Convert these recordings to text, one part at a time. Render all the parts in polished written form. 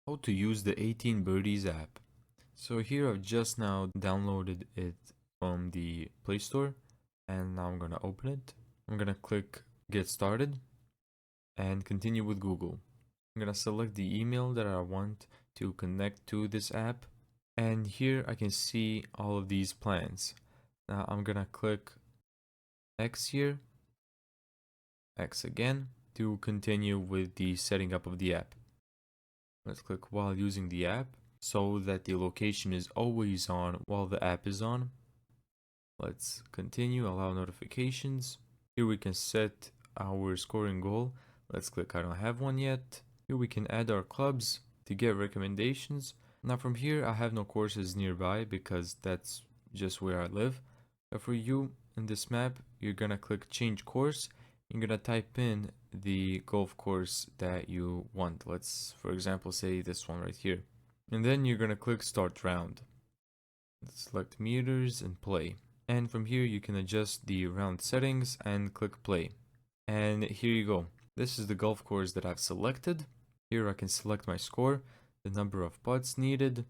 How to use the 18Birdies app. So here I've just now downloaded it from the Play Store and now I'm gonna open it. I'm gonna click get started and continue with Google. I'm gonna select the email that I want to connect to this app, and here I can see all of these plans. Now I'm gonna click X here, X again, to continue with the setting up of the app. Let's click while using the app so that the location is always on while the app is on. Let's continue, allow notifications. Here we can set our scoring goal. Let's click I don't have one yet. Here we can add our clubs to get recommendations. Now from here I have no courses nearby because that's just where I live. But for you in this map, you're gonna click change course. You're gonna type in the golf course that you want. Let's for example say this one right here. And then you're gonna click start round. Select meters and play. And from here you can adjust the round settings and click play. And here you go. This is the golf course that I've selected. Here I can select my score, the number of putts needed,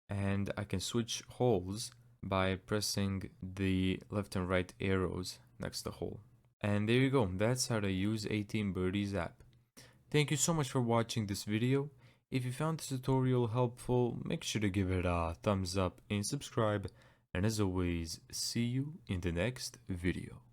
and I can switch holes by pressing the left and right arrows next to hole. And there you go. That's how to use 18Birdies app. Thank you so much for watching this video. If you found this tutorial helpful, make sure to give it a thumbs up and subscribe. And as always, see you in the next video.